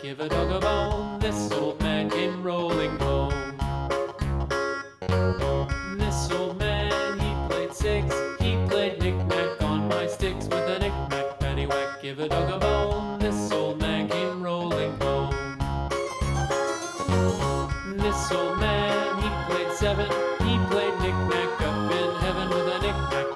give a dog a bone. This old man came rolling home. This old man, he played six. He played knick-knack on my sticks with a knick-knack, paddywhack, give a dog a bone. This old man came rolling home. This old man, he played seven. He played knick-knack up in heaven with a knick-knack,